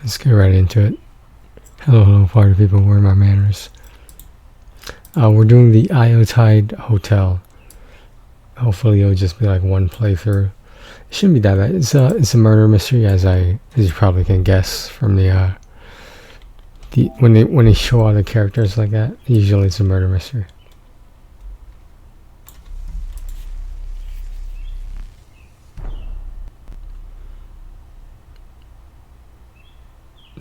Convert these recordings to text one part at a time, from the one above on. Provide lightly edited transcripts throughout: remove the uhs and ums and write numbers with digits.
Let's get right into it. Hello, party people. Where are my manners? We're doing the Iotide Hotel. Hopefully, it'll just be like one playthrough. It shouldn't be that bad. It's a murder mystery, as you probably can guess from the when they show all the characters like that. Usually, it's a murder mystery.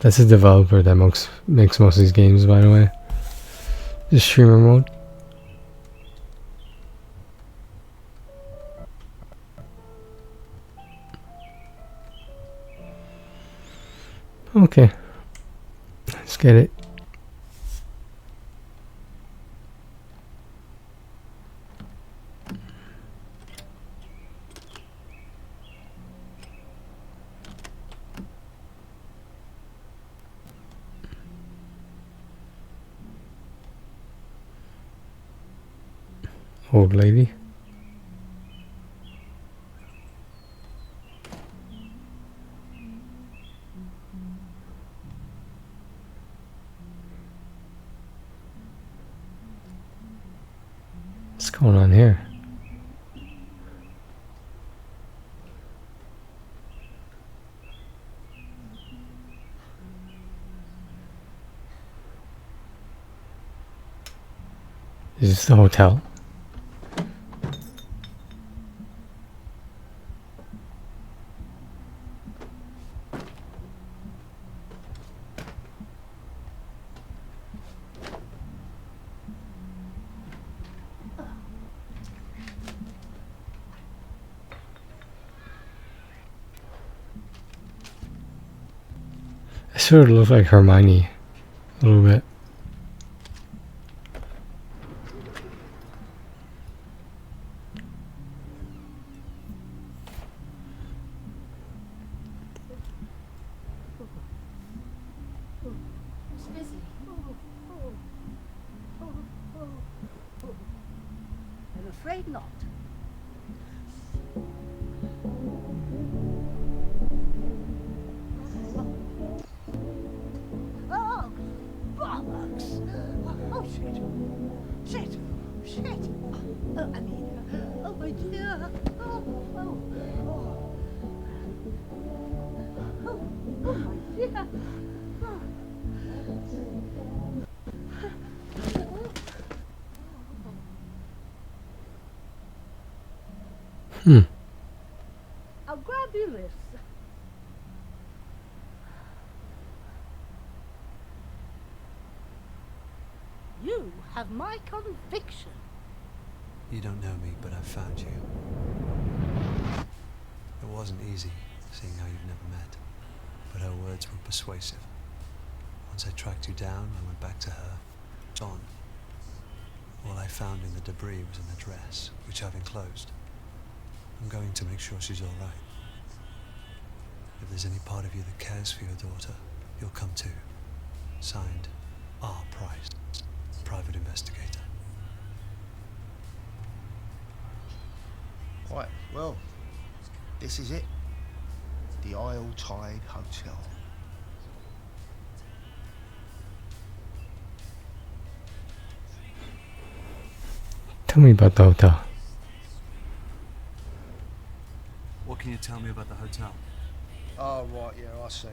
That's a developer that makes most of these games, by the way. The streamer mode. Okay. Let's get it. Old lady. What's going on here? Is this the hotel? It sort of looks like Hermione a little bit. I'm afraid not. Oh, bollocks! Oh, shit! Shit! Shit! Oh, I mean, oh my dear! Oh, oh, oh! Oh my dear! I'll grab you this. You have my conviction. You don't know me, but I've found you. It wasn't easy, seeing how you've never met, but her words were persuasive. Once I tracked you down, I went back to her. John. All I found in the debris was an address, which I've enclosed. I'm going to make sure she's all right. If there's any part of you that cares for your daughter, you'll come too. Signed, R. Price, private investigator. Right, well, this is it. The Iotide Hotel. Tell me about the hotel. What can you tell me about the hotel? Oh, right, yeah, I see.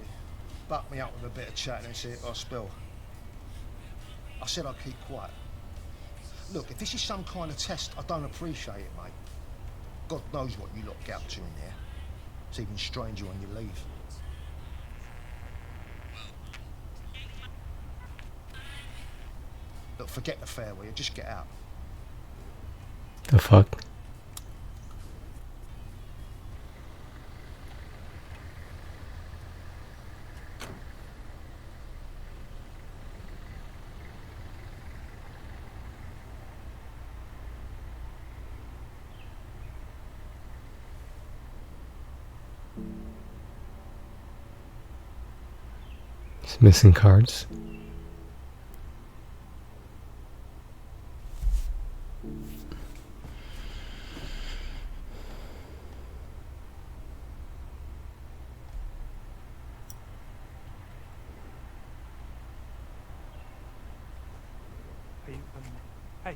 Buck me up with a bit of chat and see if I spill. I said I'd keep quiet. Look, if this is some kind of test, I don't appreciate it, mate. God knows what you lot get up to in there. It's even stranger when you leave. Look, forget the fare, will you? Just get out. The fuck? He's missing cards. mean, hey.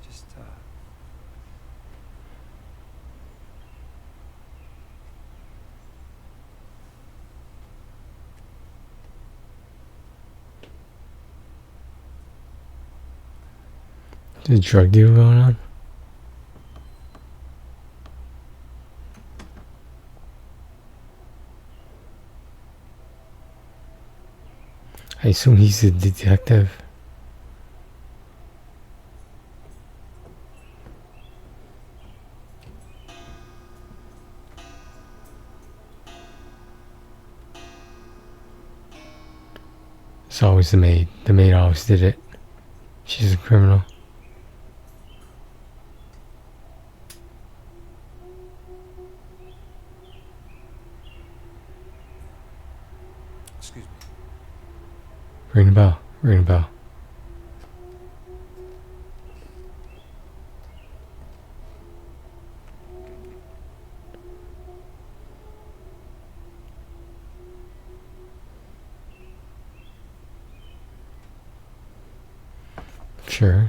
Just, There's a drug deal going on? I assume he's a detective. It's always the maid. The maid always did it. She's a criminal. Excuse me. Ring the bell. Ring the bell. Sure.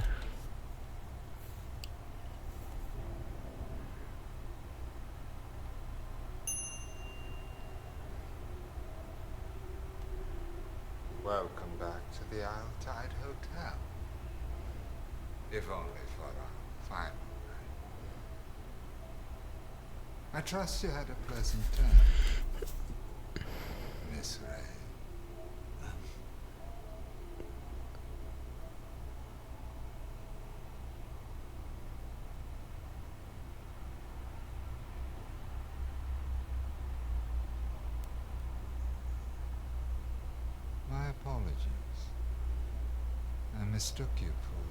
Welcome back to the Isle Tide Hotel. If only for a final night. I trust you had a pleasant time, Miss Ray. My apologies. I mistook you for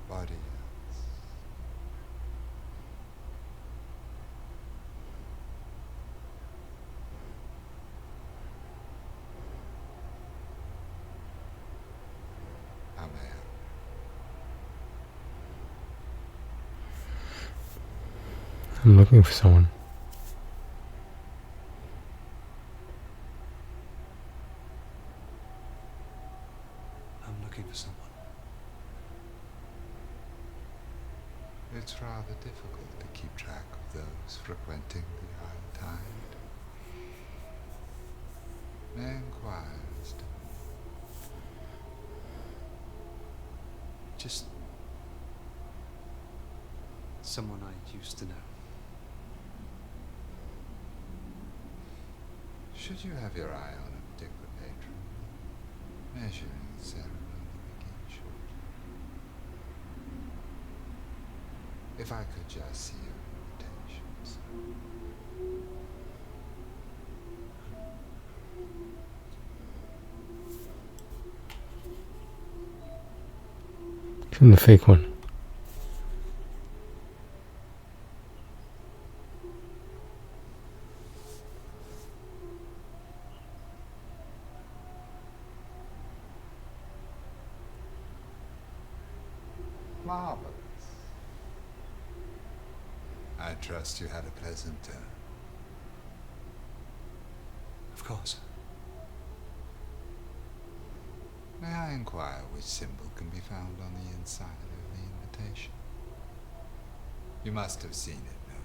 somebody else. How may I? I'm looking for someone. I'm looking for someone. It's rather difficult to keep track of those frequenting the Isle Tide. May I inquire as to Just someone I used to know. should you have your eye on a particular patron, measuring the ceremony begin shortly. If I could just see your invitations. Give him the fake one. Marvelous. I trust you had a pleasant turn. Of course. May I inquire which symbol can be found on the inside of the invitation? You must have seen it, no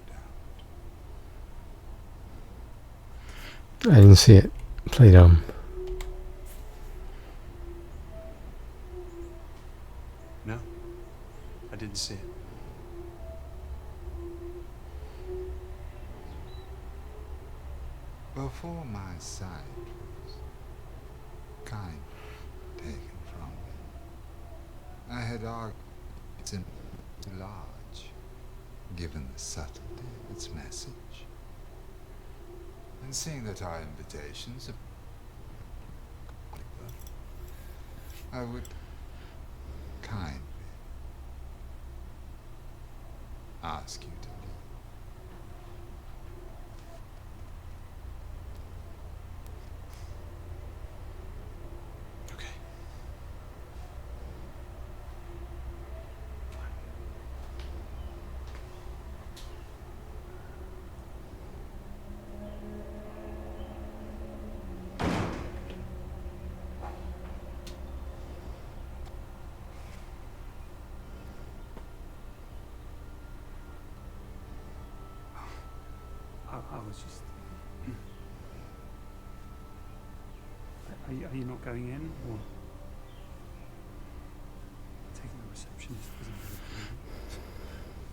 doubt. I didn't see it. Play dumb. No, I didn't see it. Before my sight was kindly taken from me, I had argued it's too large, given the subtlety of its message. And seeing that our invitations are I would kindly ask you to leave. Okay. I was just. Are you not going in, or taking the receptionist isn't very clear?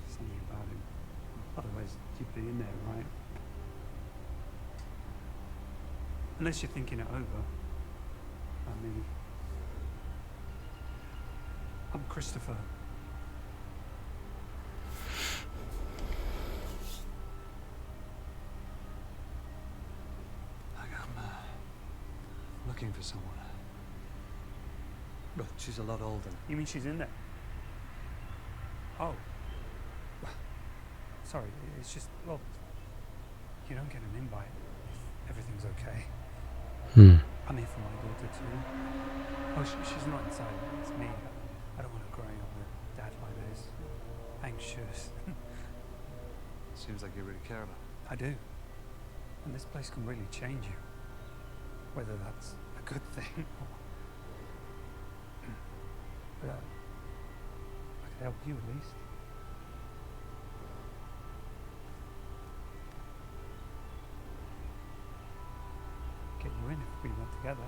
Something about him. Otherwise, you'd be in there, right? Unless you're thinking it over. I mean, I'm Christopher. Looking for someone. But she's a lot older. You mean she's in there? Oh. Sorry, it's just, well, you don't get an invite if everything's okay. I'm here for my daughter too. Oh, she's not inside, it's me. I don't want her growing up with a dad like this. Anxious. Seems like you really care about her. I do. And this place can really change you. Whether that's a good thing or... But I could help you at least. Get you in if we went together.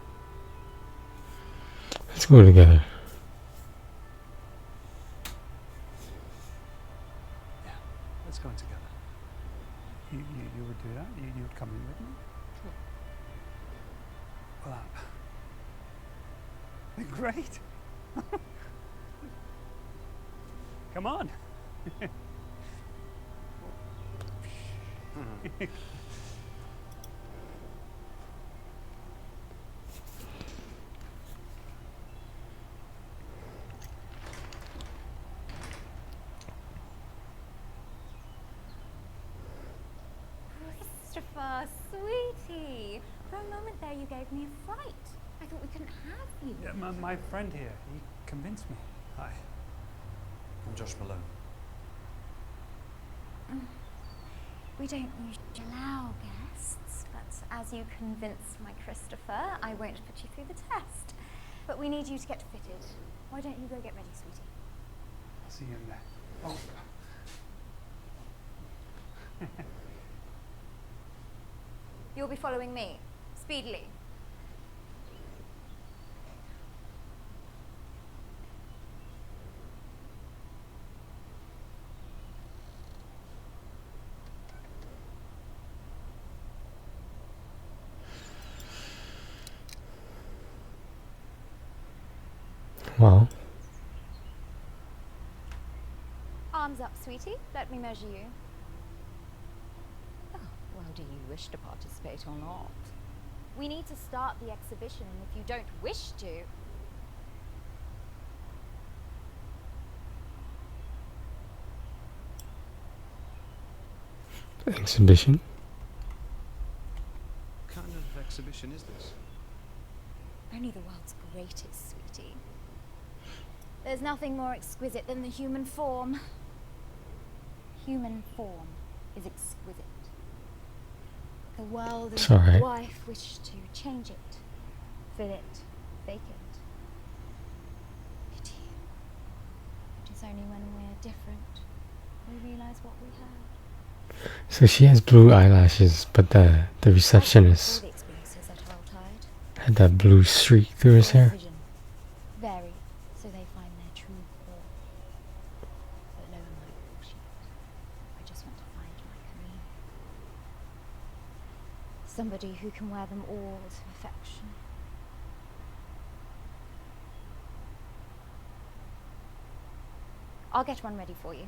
Let's go together. Yeah, let's go in together. You would do that? You would come in with me? Sure. Well, great. Come on. Christopher, sweetie. For a moment there you gave me a fright. I thought we couldn't have you. Yeah, my friend here, he convinced me. Hi. I'm Josh Malone. We don't usually allow guests, but as you convinced my Christopher, I won't put you through the test. But we need you to get fitted. Why don't you go get ready, sweetie? I'll see you in there. Oh. You'll be following me, speedily. Wow. Arms up, sweetie. Let me measure you. Oh, well, do you wish to participate or not? We need to start the exhibition, and if you don't wish to... Exhibition. What kind of exhibition is this? Only the world's greatest, sweetie. There's nothing more exquisite than the human form. Human form is exquisite. The world It's and all right. wife wish to change it, fill it, fake it. Pity. It is only when we're different we realize what we have. So she has blue eyelashes, but the receptionist All the experiences at Tide. had that blue streak through his hair. Vision vary, so they find their true form. But lower my bullshit. I just want to find my queen. Somebody who can wear them all to perfection. I'll get one ready for you.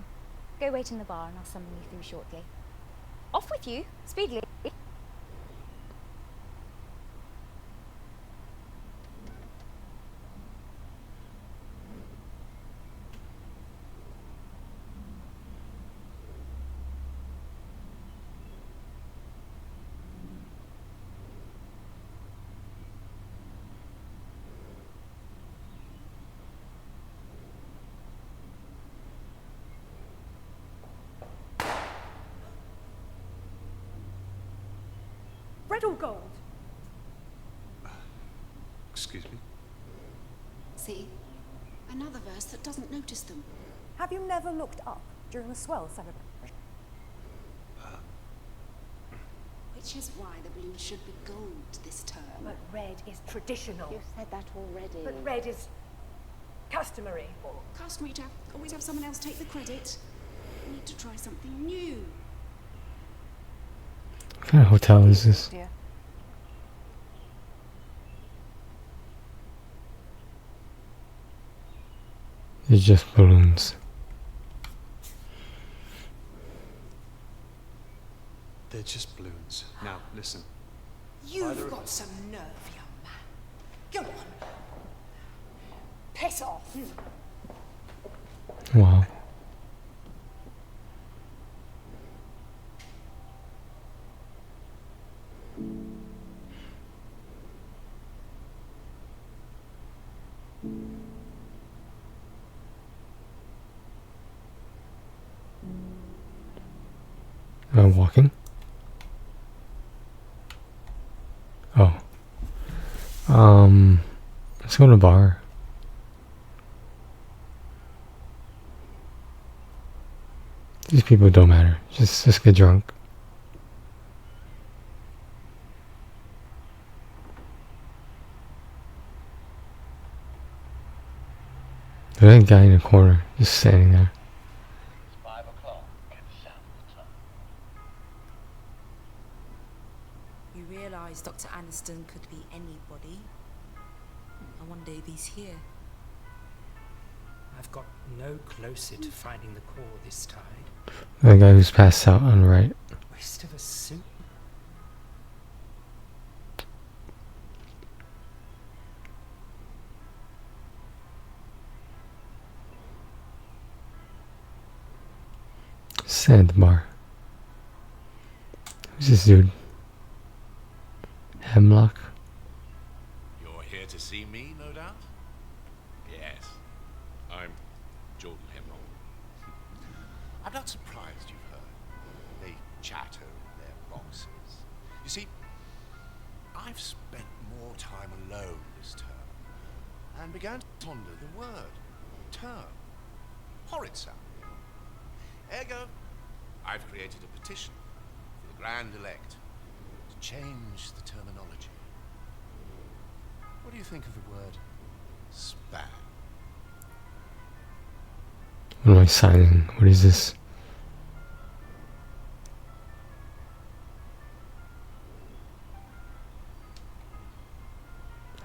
Go wait in the bar and I'll summon you through shortly. Off with you, speedily. Red or gold? Excuse me? See? Another verse that doesn't notice them. Have you never looked up during the swell celebration? Which is why the balloon should be gold this term. But red is traditional. You've said that already. But red is customary. Customary to always have someone else take the credit. We need to try something new. What kind of hotel is this? Dear. It's just balloons. They're just balloons. Now, listen. You've got some nerve, young man. Go on. Piss off. Wow. Am I walking? Oh. Let's go to a bar. These people don't matter. Just get drunk. There's that guy in the corner, just standing there. It's 5 o'clock. Get the sound of the time. You realise Dr. Aniston could be anybody. I wonder if he's here. I've got no closer to finding the core this tide. The guy who's passed out on the right. Waste of a suit. Sandbar. Who's this dude? Hemlock? You're here to see me, no doubt? Yes. I'm Jordan Hemlock. I'm not surprised you've heard. They chatter in their boxes. You see, I've spent more time alone this term and began to ponder the word term. Horrid sound. Ergo, I've created a petition for the Grand Elect to change the terminology. What do you think of the word spam? What am I signing? What is this?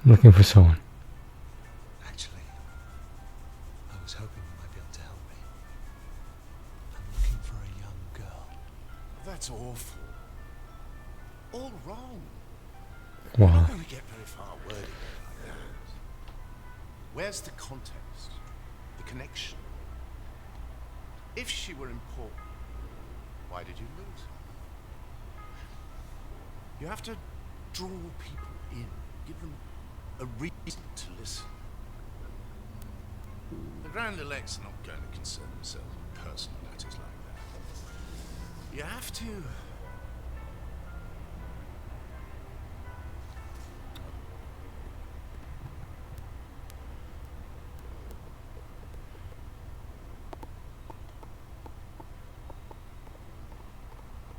I'm looking for someone. Actually, I was hoping you might be able to help me. I'm looking for a young girl. That's awful. All wrong. Wow. We're not going to get very far wording it like that. Where's the context? The connection? If she were important, why did you lose her? You have to draw people in, give them a reason to listen. The Grand Elect's not going to concern themselves with personal matters like that. You have to...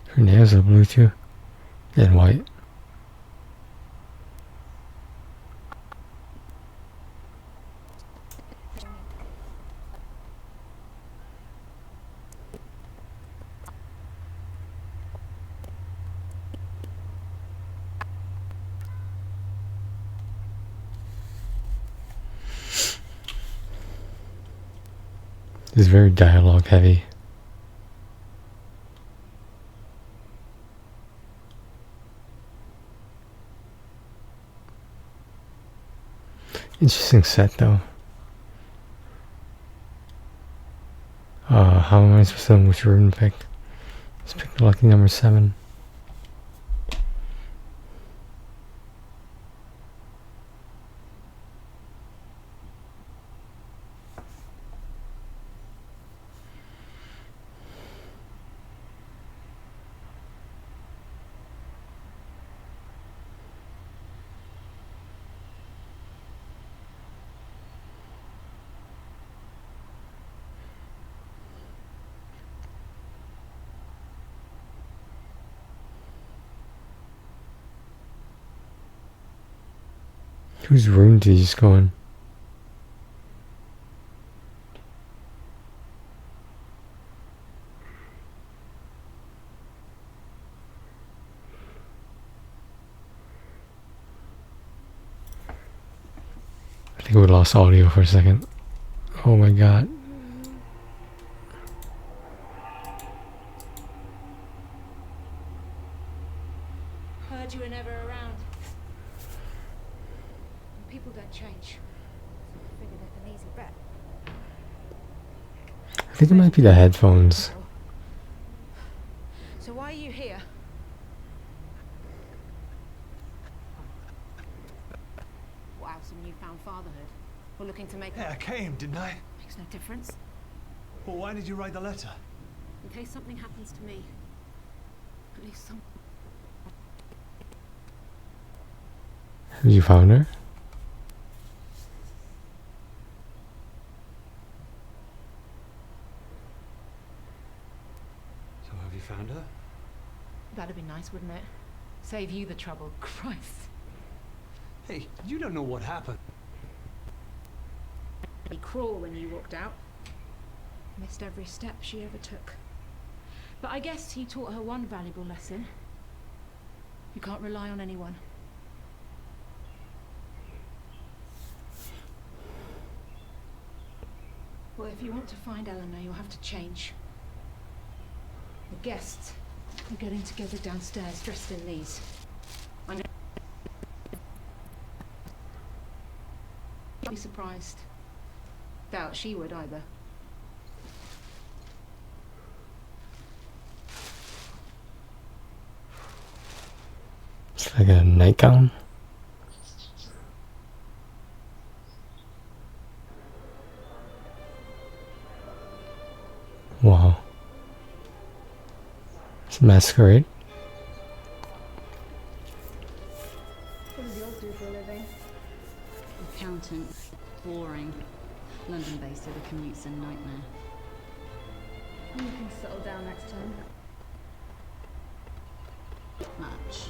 Her nails are blue too. And white. This is very dialogue heavy. Interesting set though. How am I supposed to know which room to pick? Let's pick the lucky number 7. Whose room did he just go in? I think we lost audio for a second. Oh my god. Heard you were never around. People don't change. So I figured it an easy bet. I think it might be the headphones. So why are you here? Wow, some newfound fatherhood. We're looking to make... Yeah, I came, didn't I? Makes no difference. Well, why did you write the letter? In case something happens to me. At least some... Have you found her? So have you found her? That'd be nice, wouldn't it? Save you the trouble. Christ. Hey, you don't know what happened. Be cruel when you walked out. Missed every step she ever took. But I guess he taught her one valuable lesson. You can't rely on anyone. Well, if you want to find Eleanor, you'll have to change. The guests are getting together downstairs, dressed in these. I know. I'd be surprised. Doubt she would either. It's like a nightgown. Wow. It's a masquerade. What does yours do for a living? Accountant. Boring. London-based, so the commute's a nightmare. You can settle down next time. Much.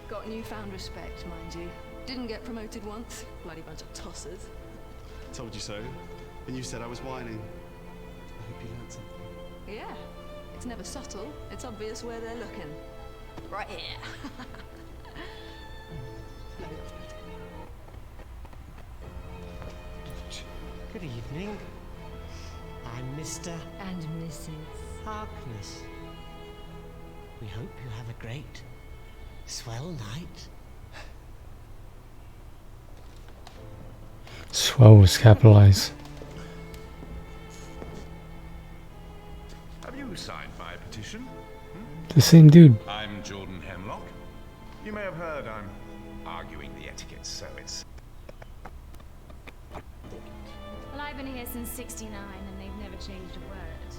Got newfound respect, mind you. Didn't get promoted once. Bloody bunch of tossers. Told you so. And you said I was whining. I hope you learned something. Yeah. It's never subtle. It's obvious where they're looking. Right here. Good evening. I'm Mr. And Mrs. Harkness. We hope you have a great, swell night. Swell was capitalized. Have you signed my petition? The same dude. I'm Jordan Hemlock. You may have heard I'm arguing the etiquette, so it's... Well, I've been here since '69 and they've never changed a word.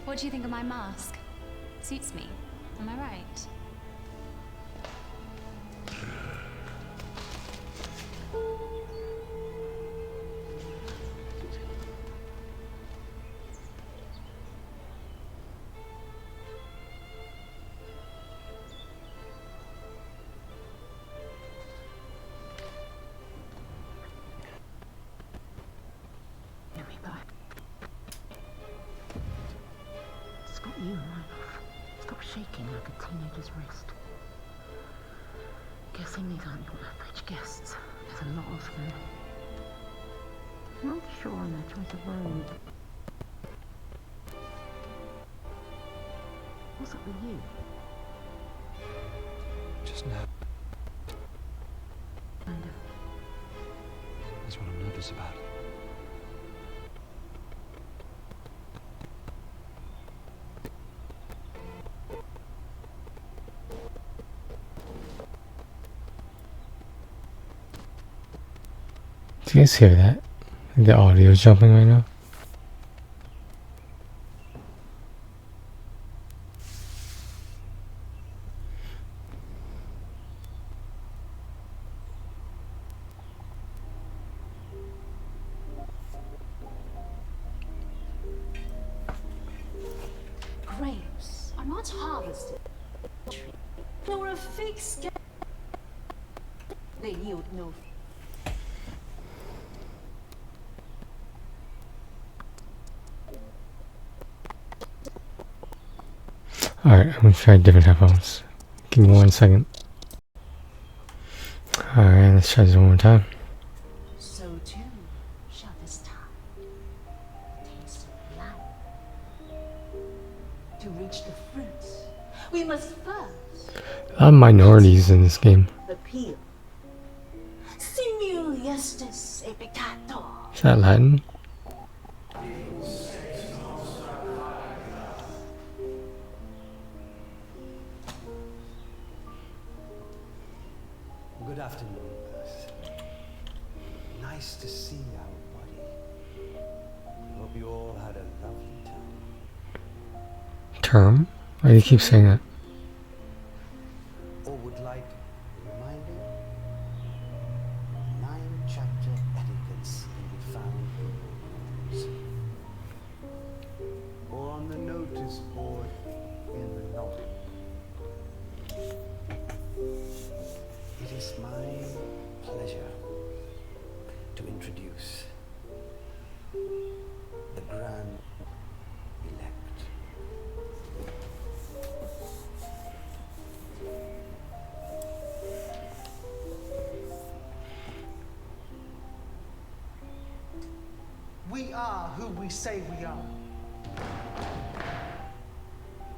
What do you think of my mask? Suits me. Am I right? It's got you right off. Stop shaking like a teenager's wrist. Guessing these aren't your average guests. There's a lot of them. Not sure on their choice of road. What's up with you? Just now. Kind of. That's what I'm nervous about. Do you guys hear that? The audio is jumping right now. What's harvested? Nor a fig scale. They yield no. Alright, I'm gonna try different headphones. Give me 1 second. Alright, let's try this one more time. So too shall this time taste of life. To reach the fruits, we must first A lot of minorities in this game. appeal. Simul justus et peccator. Is that Latin? Good afternoon, Bess. Nice to see you, buddy. Hope you all had a lovely time. Term? Why do you keep saying that? Or would like reminding? 9-chapter etiquettes can be found in the rules. Or on the notice board in the novel. It is my pleasure to introduce the Grand Elect. We are who we say we are.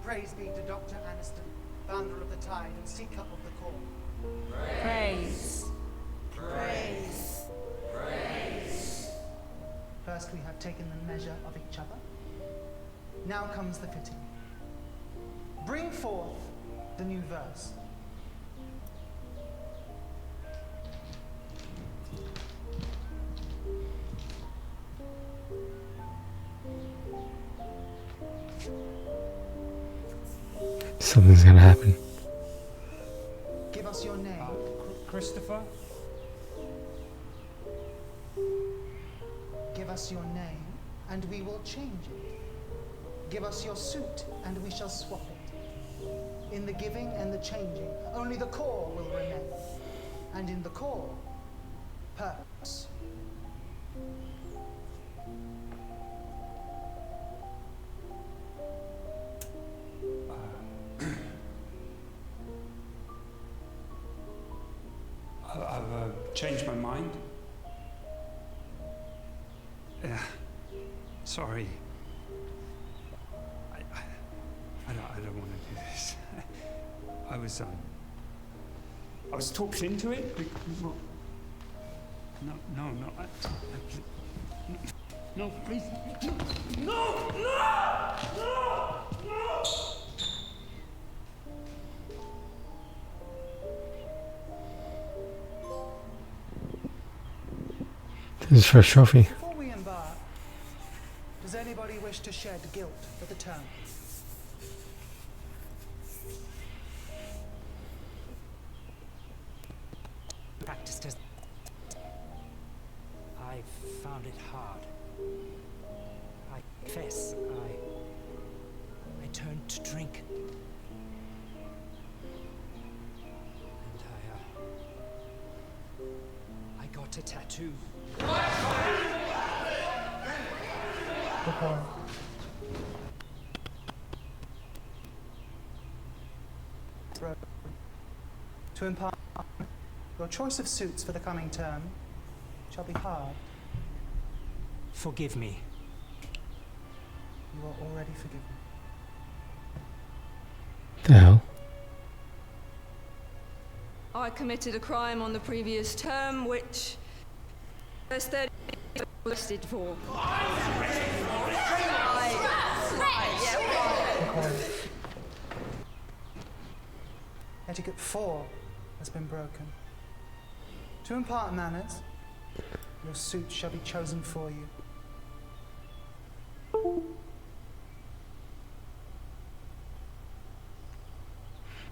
Praise be to Dr. Aniston, founder of the Tide and seeker of the Core. Praise. Praise. Praise. First we have taken the measure of each other. Now comes the fitting. Bring forth the new verse. Something's gonna happen. Give us your name. Christopher? Give us your name, and we will change it. Give us your suit, and we shall swap it. In the giving and the changing, only the core will remain. And in the core, purpose. I've changed my mind. Sorry. I don't want to do this. I was talked into it. No, please. No! This is for a trophy. Before we embark, does anybody wish to shed guilt for the term? Practiced as I found it hard. I confess, I turned to drink. And I got a tattoo. To impart your choice of suits for the coming term shall be hard. Forgive me. You are already forgiven. The hell? I committed a crime on the previous term, which there's 30 was arrested for. Etiquette 4 has been broken. To impart manners, your suit shall be chosen for you.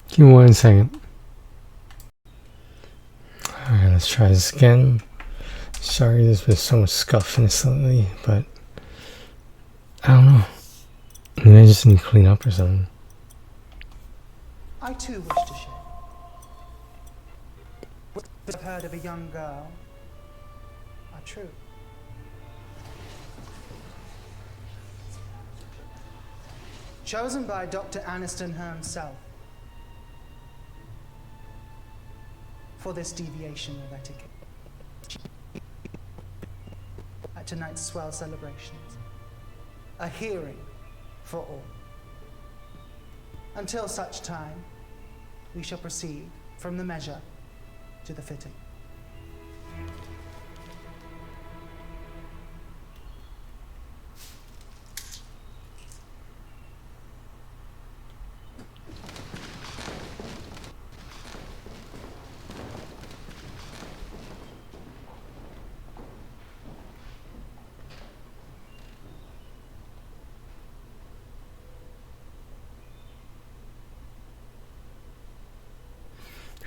Give me 1 second. Alright, let's try this again. Sorry there's been so much scuff in this lately, but I don't know. Maybe I just need to clean up or something. I too wish to share. What I've heard of a young girl are true. Chosen by Dr. Aniston himself for this deviation of etiquette at tonight's swell celebrations. A hearing for all. Until such time, we shall proceed from the measure to the fitting.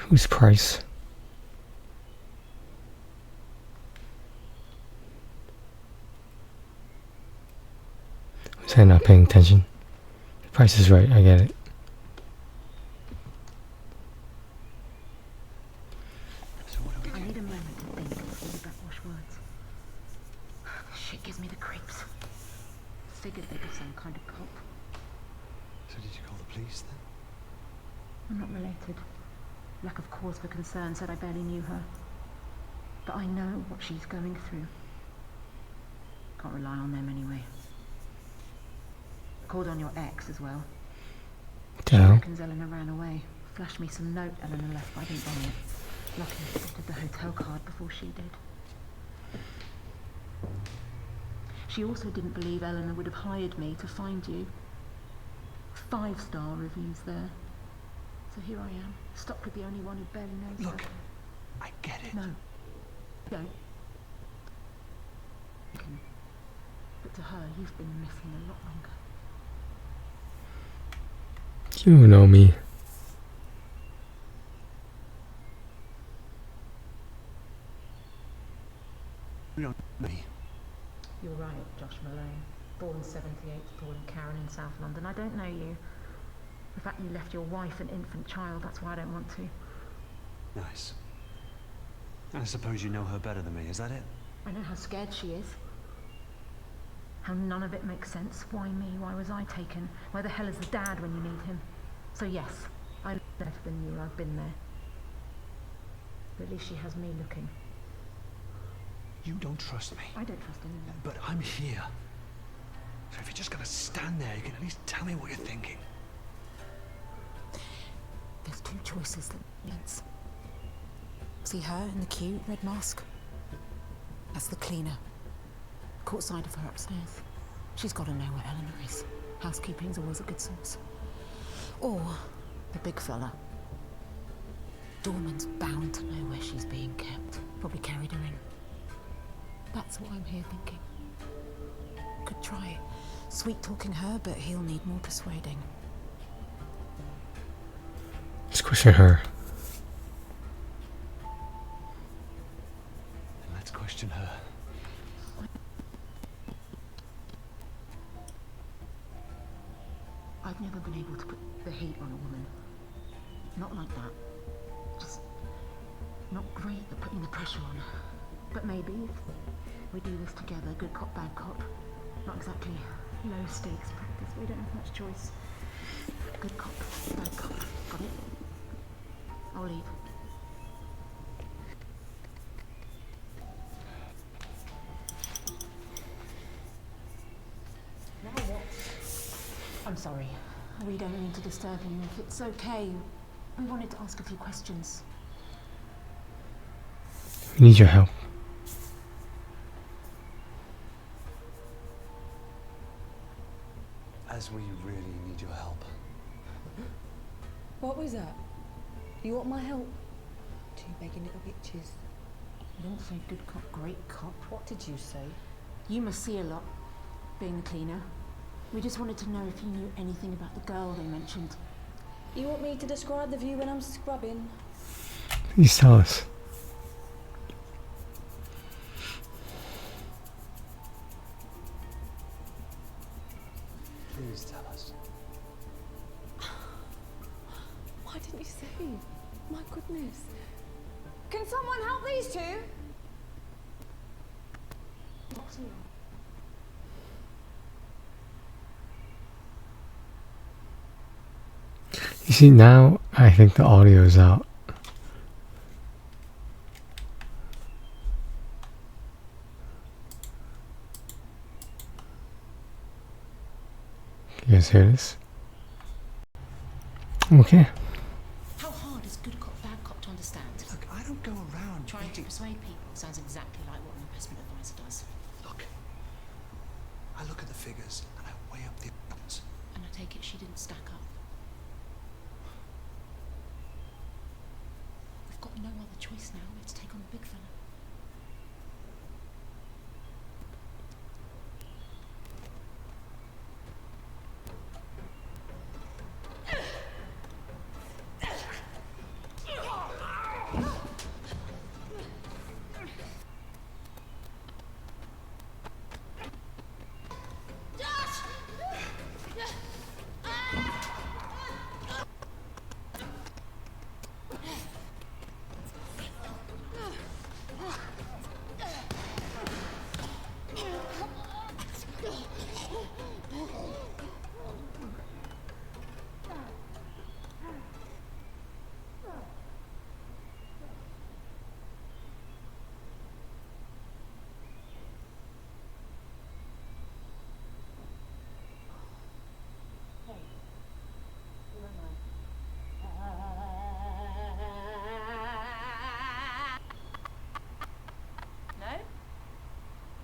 Whose price? Was I not paying attention? The price is right, I get it. I need a moment to think before we backwash words. Shit gives me the creeps. Figured they'd be some kind of cop. So did you call the police then? I'm not related. Lack of cause for concern said I barely knew her. But I know what she's going through. Can't rely on them anyway. Called on your ex as well. She reckons Eleanor ran away. Flashed me some note Eleanor left, but I didn't buy it. Lucky I spotted the hotel card before she did. She also didn't believe Eleanor would have hired me to find you. 5-star reviews there. So here I am, stuck with the only one who barely knows Look, her. I get it. No. Don't. But to her, you've been missing a lot longer. You know me. You don't know me. You're right, Josh Malone. Born 78, born in Karen in South London. I don't know you. The fact you left your wife and infant child, that's why I don't want to. Nice. I suppose you know her better than me, is that it? I know how scared she is. How none of it makes sense. Why me? Why was I taken? Where the hell is the dad when you need him? So yes, I'm better than you. I've been there. But at least she has me looking. You don't trust me. I don't trust anyone. But I'm here. So if you're just gonna stand there, you can at least tell me what you're thinking. There's two choices that means. See her in the queue, red mask? That's the cleaner. Caught sight of her upstairs. She's got to know where Eleanor is. Housekeeping's always a good source. Or the big fella. Dorman's bound to know where she's being kept. Probably carried her in. That's what I'm here thinking. Could try sweet-talking her, but he'll need more persuading. Let's question her. And let's question her. I've never been able to put the heat on a woman. Not like that. Just not great at putting the pressure on. But maybe if we do this together, good cop, bad cop. Not exactly low stakes practice. We don't have much choice. Good cop, bad cop. Got it? I'll leave. Now what? I'm sorry. We don't mean to disturb you. If it's okay, we wanted to ask a few questions. We need your help. As we really need your help. What was that? You want my help? Two begging little bitches. You don't say good cop, great cop. What did you say? You must see a lot, being the cleaner. We just wanted to know if you knew anything about the girl they mentioned. You want me to describe the view when I'm scrubbing? Please tell us. Please tell us. My Why didn't you say? My goodness. Can someone help these two? You see, now I think the audio's out. You guys hear this? Okay. How hard is good cop, bad cop to understand? Look, I don't go around Trying to persuade people sounds exactly like what an investment advisor does. Look, I look at the figures and I weigh up the odds. And I take it she didn't stack up. We've got no other choice now. We have to take on the big fella.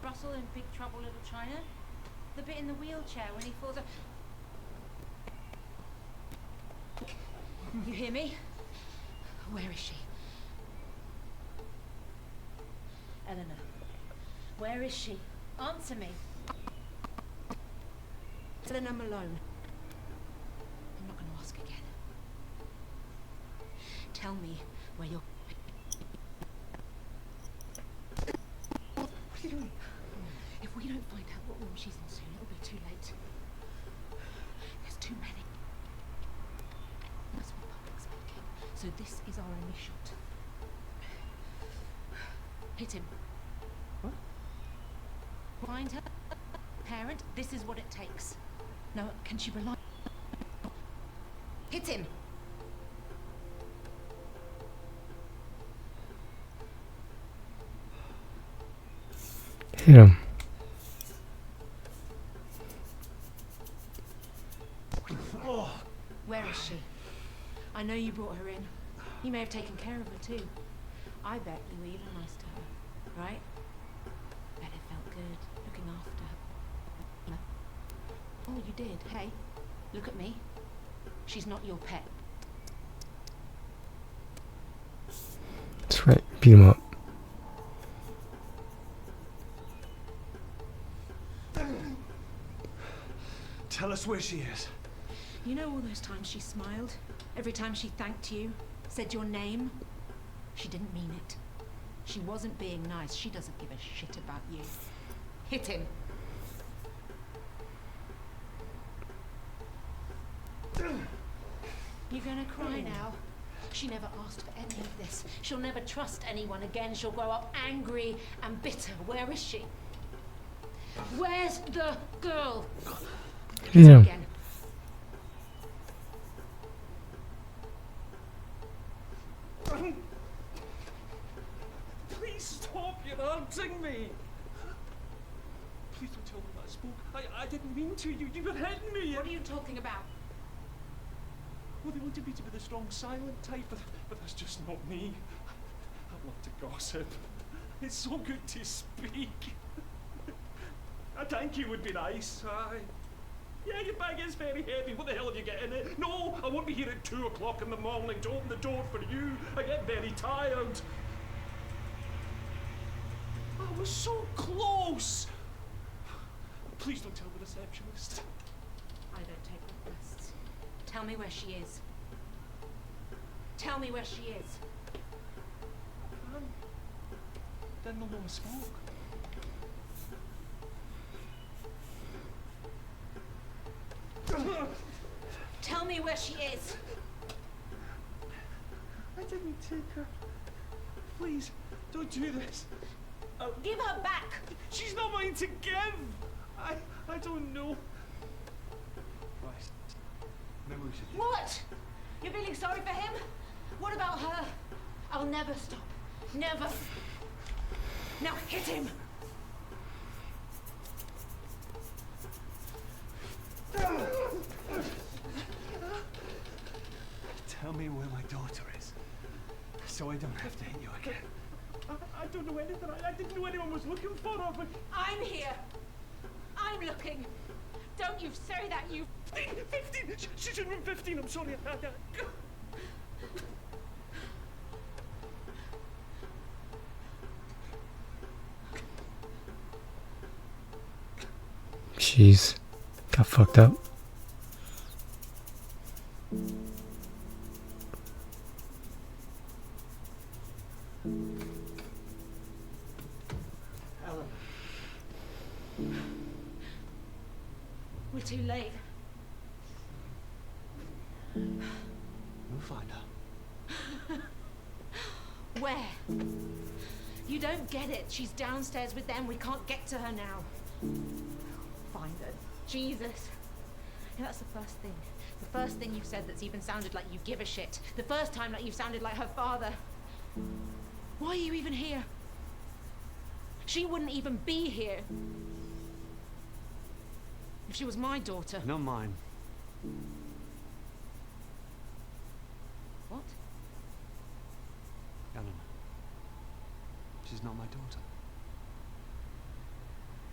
Russell in Big Trouble Little China? The bit in the wheelchair when he falls. You hear me? Where is she? Eleanor, where is she? Answer me. Eleanor Malone. I'm not going to ask again. Tell me where you're... What are you doing? If we don't find out what room she's in soon, it'll be too late. There's too many. That's what public speaking. So this is our only shot. Hit him. What? Find her. Parent, this is what it takes. Now, can she rely... Hit him! Hit him. Where is she? I know you brought her in. You may have taken care of her too. I bet you were even nice to her, right? Bet it felt good looking after her. Oh, you did. Hey, look at me. She's not your pet. That's right. Beat him up. Tell us where she is. You know all those times she smiled? Every time she thanked you, said your name? She didn't mean it. She wasn't being nice. She doesn't give a shit about you. Hit him. You're gonna cry now? She never asked for any of this. She'll never trust anyone again. She'll grow up angry and bitter. Where is she? Where's the girl? Hit him. Again. Please stop, you're hurting me. Please don't tell them that I spoke. I didn't mean to. You were hitting me. What are you talking about? Well, they wanted me to be the strong, silent type, but that's just not me. I love to gossip. It's so good to speak. A thank you would be nice. Aye. Yeah, your bag is very heavy. What the hell have you got in it? No, I won't be here at 2 o'clock in the morning to open the door for you. I get very tired. I was so close. Please don't tell the receptionist. I don't take requests. Tell me where she is. Tell me where she is. Then they'll know I smoke. Tell me where she is. didn't take her. Please, don't do this. Give her back! She's not mine to give! I don't know. Right. Maybe we should... What? You're feeling sorry for him? What about her? I'll never stop. Never. Now hit him! Tell me where my daughter is, so I don't have to hit you again. I don't know anything. I didn't know anyone was looking for her, but... I'm here. I'm looking. Don't you say that, you... 15! She should have been 15, I'm sorry. Jeez. Got fucked up. Ellen. We're too late. We'll find her. Where? You don't get it. She's downstairs with them. We can't get to her now. Find her. Jesus. Yeah, that's the first thing. The first thing you've said that's even sounded like you give a shit. The first time that you've sounded like her father. Why are you even here? She wouldn't even be here if she was my daughter. Not mine. What? Ellen. She's not my daughter.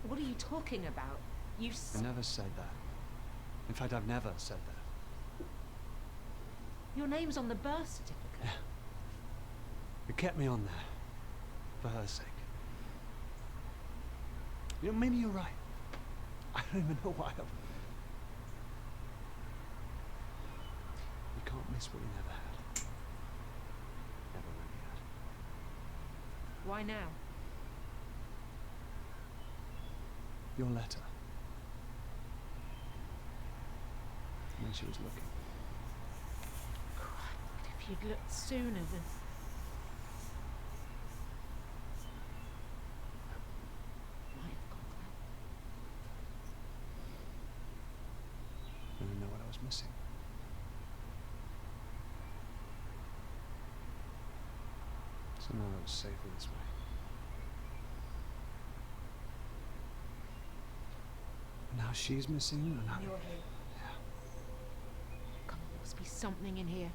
What are you talking about? I never said that. In fact, I've never said that. Your name's on the birth certificate. Yeah. It kept me on there. For her sake. You know, maybe you're right. I don't even know why. You can't miss what you never had. Never really had. Why now? Your letter. When she was looking. If you'd looked sooner, then... I didn't know what I was missing. So now I was safer this way. Now she's missing, and now... You're here. Yeah. Come on, there must be something in here.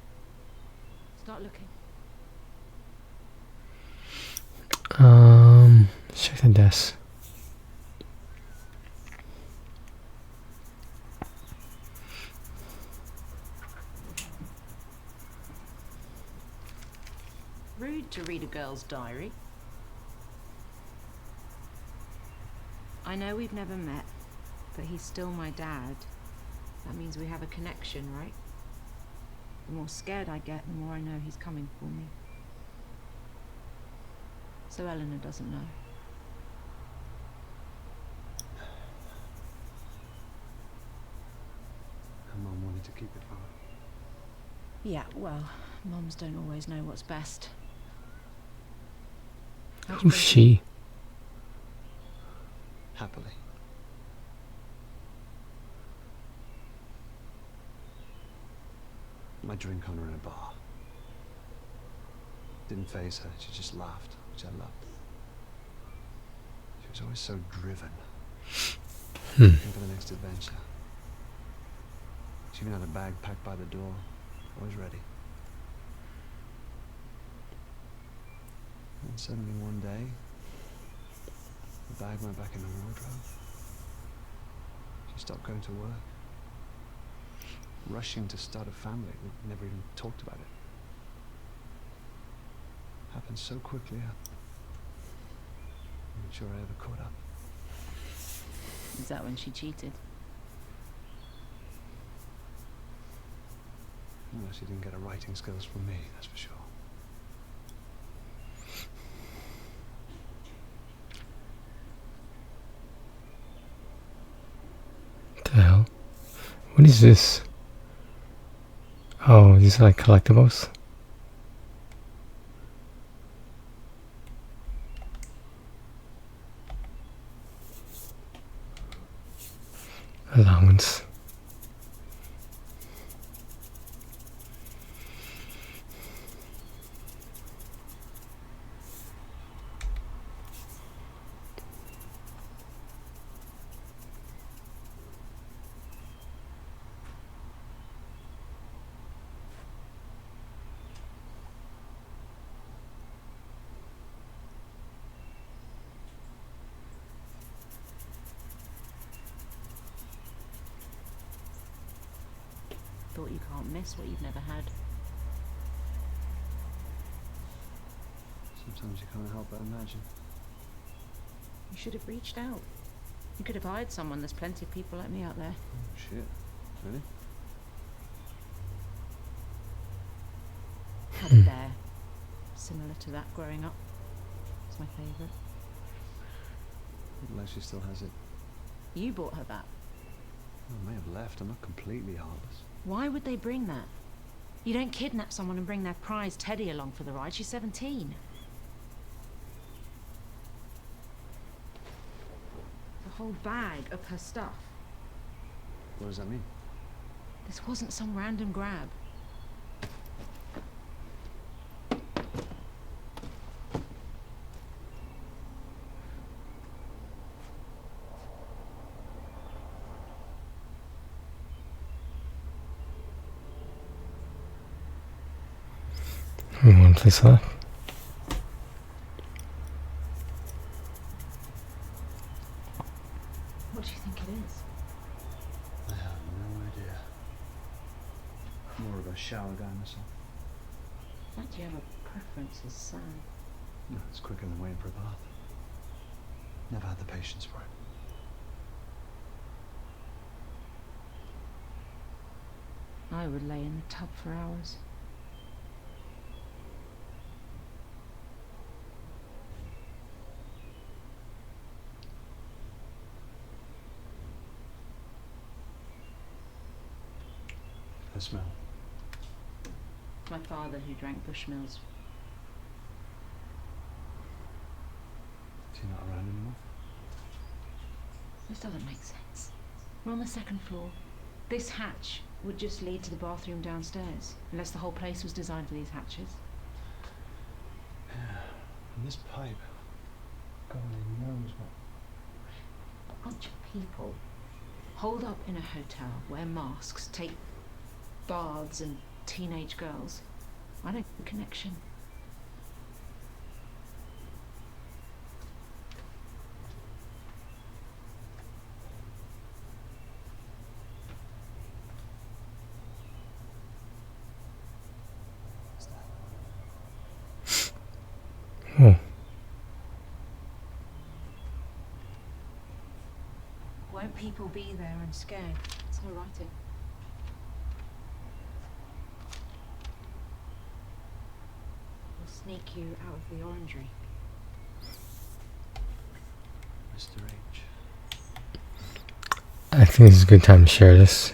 Start looking. Check the desk. Rude to read a girl's diary. I know we've never met, but he's still my dad. That means we have a connection, right? The more scared I get, the more I know he's coming for me. So Eleanor doesn't know. Her mum wanted to keep it from her. Yeah, well, mums don't always know what's best. Who's she? Happily. My drink on her in a bar. Didn't faze her, she just laughed, which I loved. She was always so driven. Looking for the next adventure. She even had a bag packed by the door, always ready. And suddenly one day, the bag went back in the wardrobe. She stopped going to work. Rushing to start a family. We never even talked about it. Happened so quickly. I'm not sure I ever caught up. Is that when she cheated? No, she didn't get her writing skills from me, that's for sure. What the hell? What is this? Oh, these are like collectibles. allowance. Thought you can't miss what you've never had. Sometimes you can't help but imagine. You should have reached out. You could have hired someone. There's plenty of people like me out there. Oh, shit. Really? Had a bear. Similar to that growing up. It's my favourite. Like she still has it. You bought her that. I may have left. I'm not completely heartless. Why would they bring that? You don't kidnap someone and bring their prize Teddy along for the ride. She's 17. The whole bag of her stuff. What does that mean? This wasn't some random grab. One place left. What do you think it is? I have no idea. More of a shower guy myself. Why do you have a preference as Sam? No, it's quicker than waiting for a bath. Never had the patience for it. I would lay in the tub for hours. The smell. My father, who drank Bushmills. Is he not around anymore? This doesn't make sense. We're on the second floor. This hatch would just lead to the bathroom downstairs, unless the whole place was designed for these hatches. Yeah, and this pipe. God only knows what. A bunch of people holed up in a hotel, wear masks, take baths and teenage girls. I don't get the connection. Oh. Won't people be there and scared? It's her writing. We'll sneak you out of the orangery. Mr. H. I think this is a good time to share this.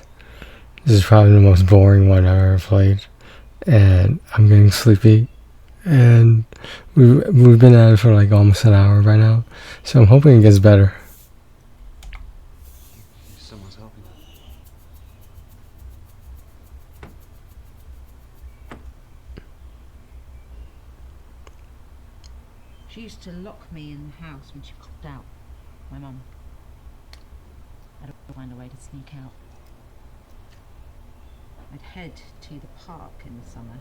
This is probably the most boring one I've ever played, and I'm getting sleepy. And we've been at it for like almost an hour by now, so I'm hoping it gets better. Someone's helping her. She used to lock me in the house when she popped out. My mum. I'd find a way to sneak out. I'd head to the park in the summer.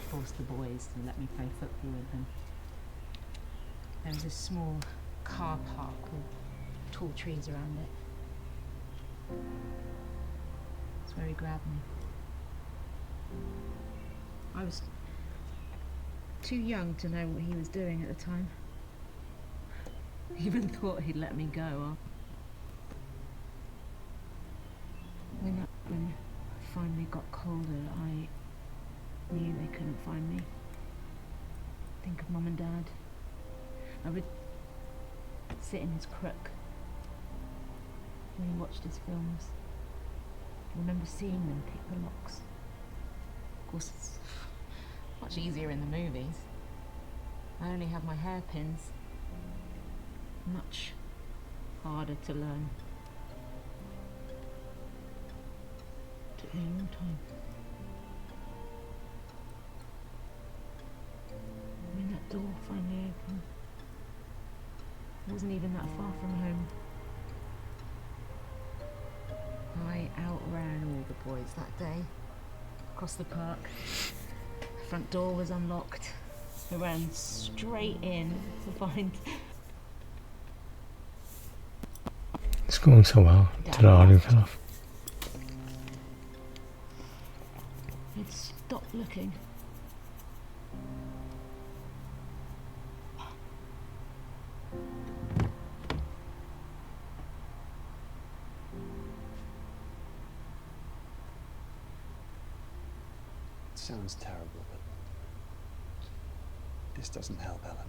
Force the boys to let me play football with them. There was a small car park with tall trees around it. That's where he grabbed me. I was too young to know what he was doing at the time. Even thought he'd let me go. When it finally got colder, I knew they couldn't find me. Think of Mum and Dad. I would sit in his crook when he watched his films. I remember seeing them pick the locks. Of course, it's much easier in the movies. I only have my hairpins. Much harder to learn. Took me a long time. When that door finally opened, it wasn't even that far from home. I outran all the boys that day. Across the park. The front door was unlocked. I ran straight in to find... It's going so well. To the audio cut off. I'd stopped looking. Sounds terrible, but this doesn't help Eleanor.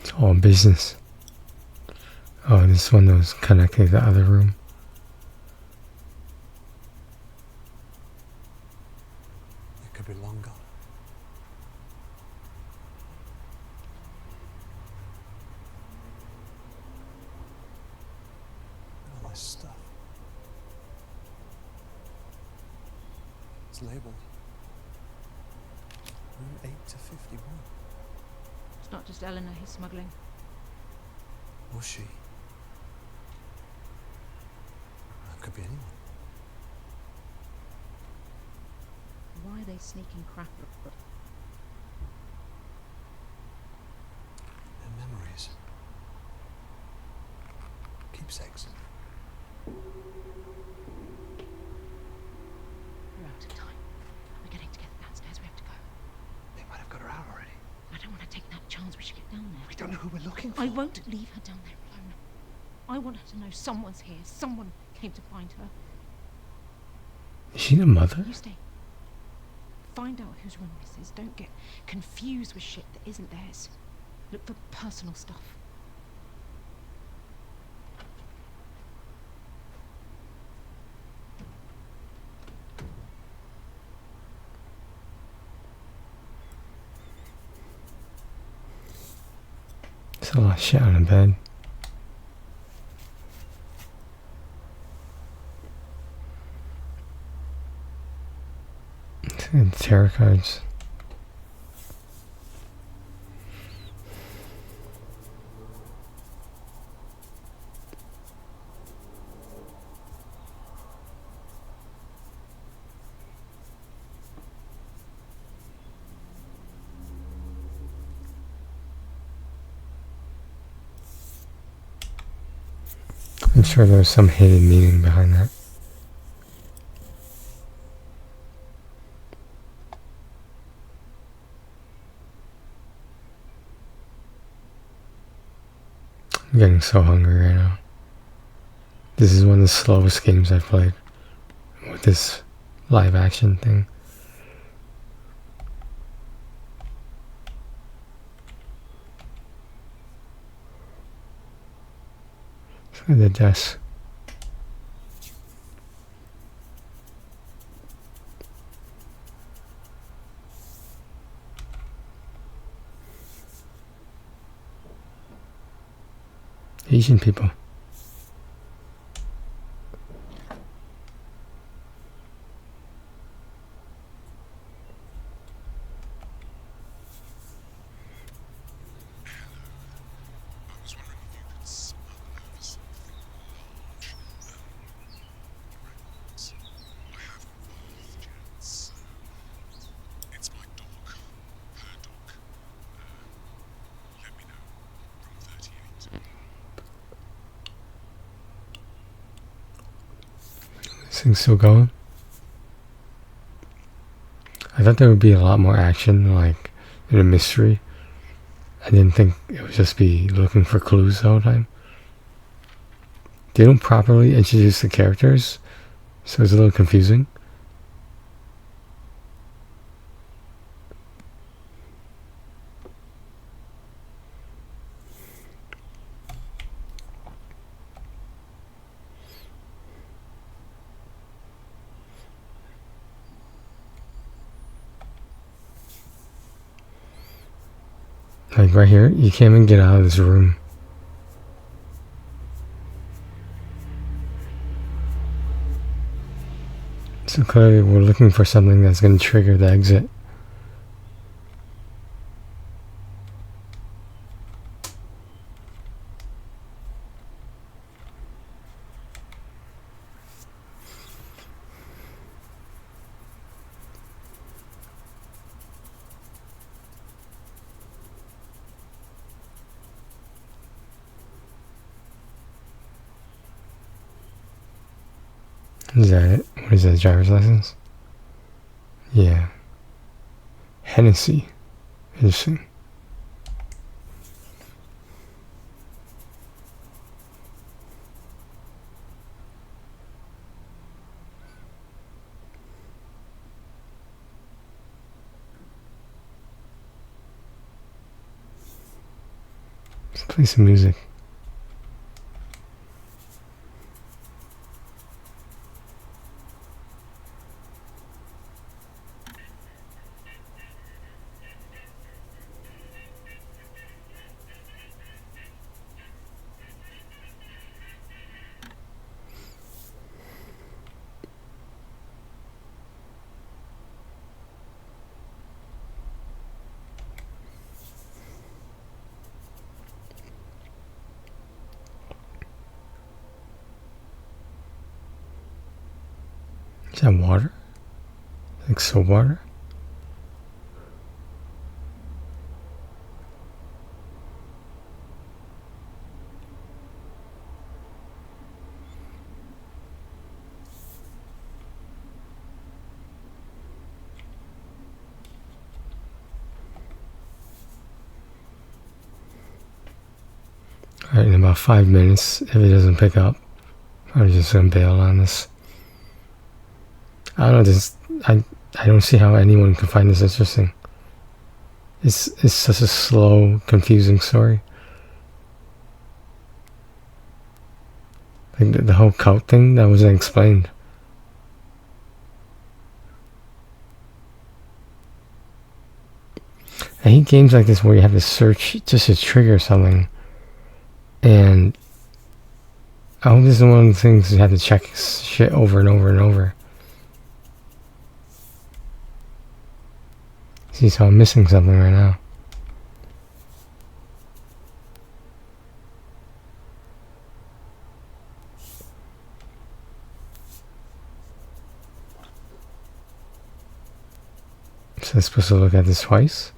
It's all business. Oh, this one was connected to the other room. It could be long gone. All this stuff. It's labeled. Room 8 to 51. It's not just Eleanor he's smuggling. Or she. That could be anyone. Why are they sneaking crap? And memories. Keepsakes. We're out of time. We're getting together downstairs. We have to go. They might have got her out already. I don't want to take that chance. We should get down there. We don't know who we're looking for. I won't leave her down there alone. I want her to know someone's here. Someone came to find her. Is she the mother? You stay. Find out whose room this is. Don't get confused with shit that isn't theirs. Look for personal stuff. There's a lot of shit on the bed. Tarot cards. I'm sure there's some hidden meaning behind that. I'm getting so hungry right now. This is one of the slowest games I've played with this live action thing. Look at the desk. Asian people. This thing's still going. I thought there would be a lot more action, like in a mystery. I didn't think it would just be looking for clues the whole time. They don't properly introduce the characters, so it's a little confusing. Like right here, you can't even get out of this room. So clearly we're looking for something that's going to trigger the exit. Is that it? What is that, driver's license? Yeah. Hennessy. Interesting. Let's play some music. Is that water? Like soap water? Alright, in about 5 minutes, if it doesn't pick up, I'm just gonna bail on this. I don't know, I don't see how anyone can find this interesting. It's such a slow, confusing story. Like the whole cult thing that wasn't explained. I hate games like this where you have to search just to trigger something. And I hope this is one of the things you have to check shit over and over and over. See, so I'm missing something right now. So I'm supposed to look at this twice?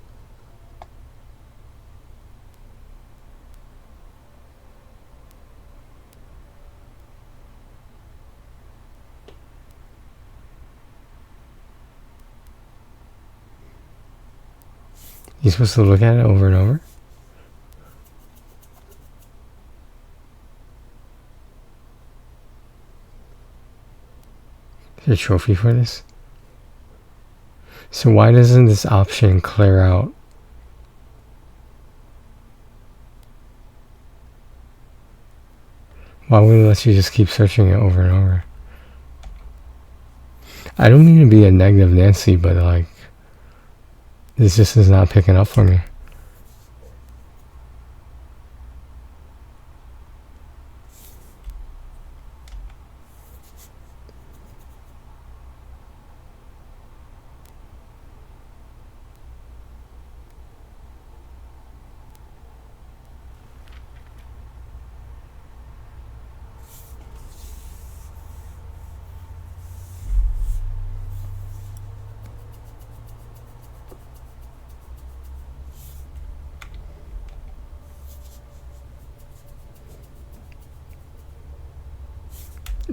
You're supposed to look at it over and over? Is there a trophy for this? So why doesn't this option clear out? Why wouldn't it let you just keep searching it over and over? I don't mean to be a negative Nancy, but like, this just is not picking up for me.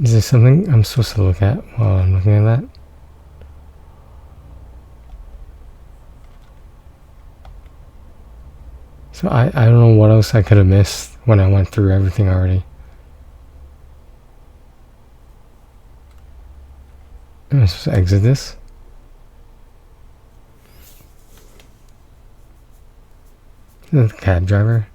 Is there something I'm supposed to look at while I'm looking at that? So I don't know what else I could have missed when I went through everything already. Am I supposed to exit this? The cab driver?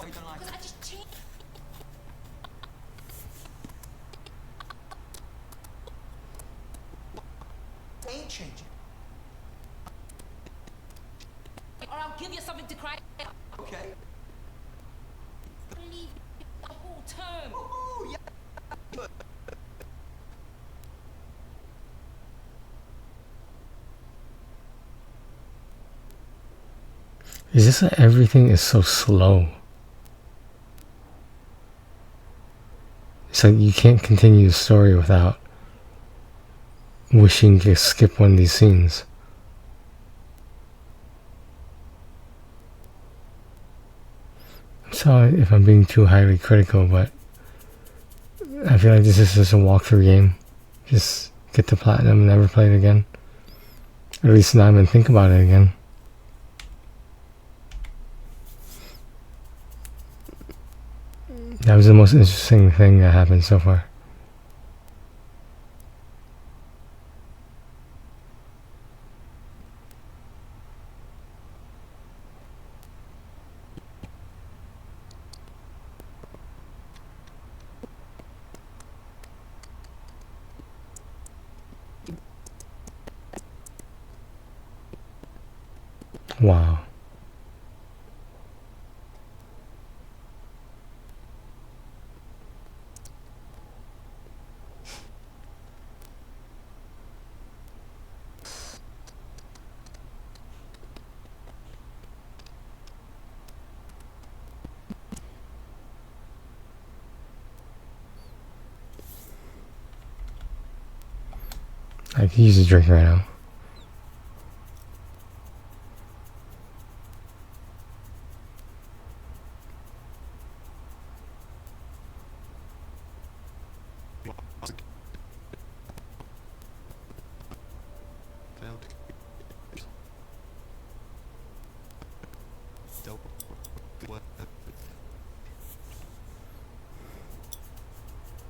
Because I just changed. Ain't changing. Or I'll give you something to cry about. Okay. Believe the whole term. Oh, yeah. Is this that everything is so slow? It's like you can't continue the story without wishing to skip one of these scenes. I'm sorry if I'm being too highly critical, but I feel like this is just a walkthrough game. Just get the platinum and never play it again. Or at least not even think about it again. That was the most interesting thing that happened so far. Wow. I could use a drink right now.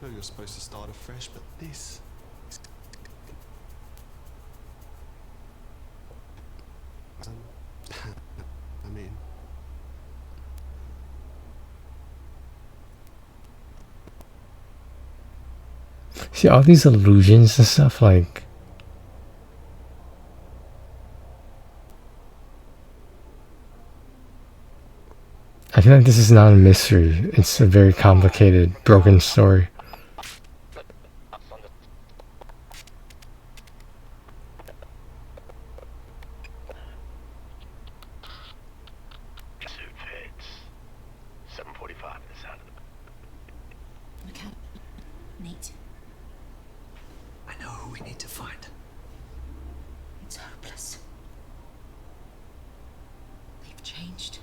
No, you're supposed to start afresh, but this is... I mean... See, all these illusions and stuff, like... I feel like this is not a mystery. It's a very complicated, broken story. Nate. I know who we need to find. It's hopeless. They've changed.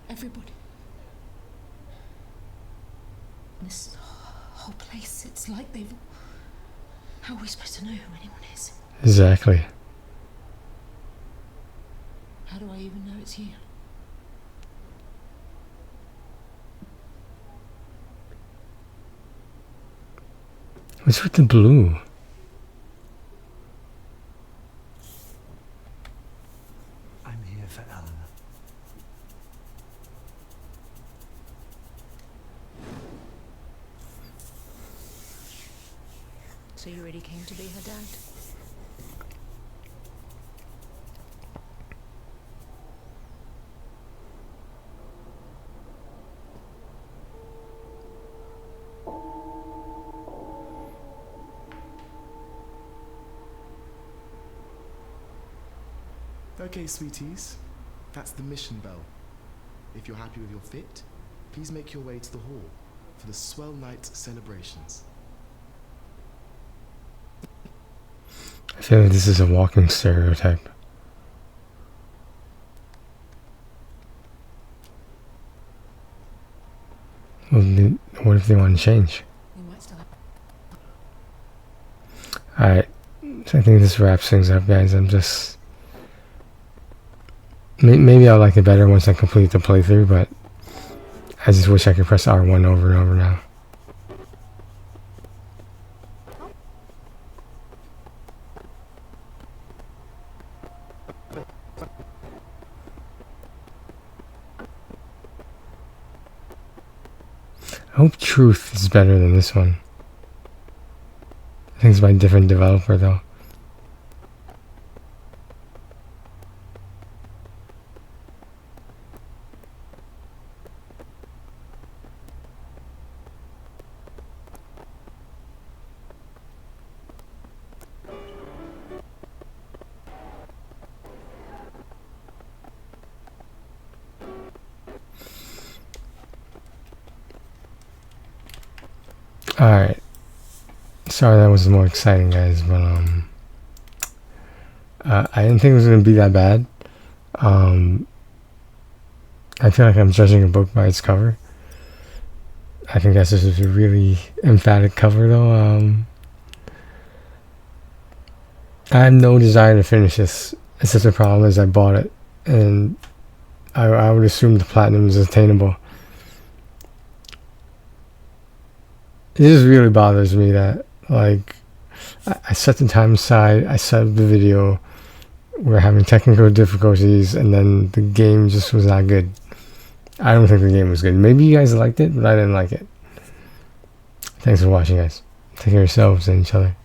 Everybody. This whole place, it's like they've... How are we supposed to know who anyone is? Exactly. How do I even know it's you? What's with the blue? I'm here for Eleanor. So you really came to be her dad? Okay, sweeties, that's the mission bell. If you're happy with your fit, please make your way to the hall for the Swell Night celebrations. I feel like this is a walking stereotype. Well, what if they want to change? Alright, so I think this wraps things up, guys. I'm just... Maybe I'll like it better once I complete the playthrough, but I just wish I could press R1 over and over now. hope Truth is better than this one. I think it's by a different developer though. Alright. Sorry that was more exciting, guys, but I didn't think it was gonna be that bad. I feel like I'm judging a book by its cover. I think that's just a really emphatic cover though. I have no desire to finish this. It's just a problem is I bought it and I would assume the platinum is attainable. It just really bothers me that, like, I set the time aside, I set up the video, we're having technical difficulties, and then the game just was not good. I don't think the game was good. Maybe you guys liked it, but I didn't like it. Thanks for watching, guys. Take care of yourselves and each other.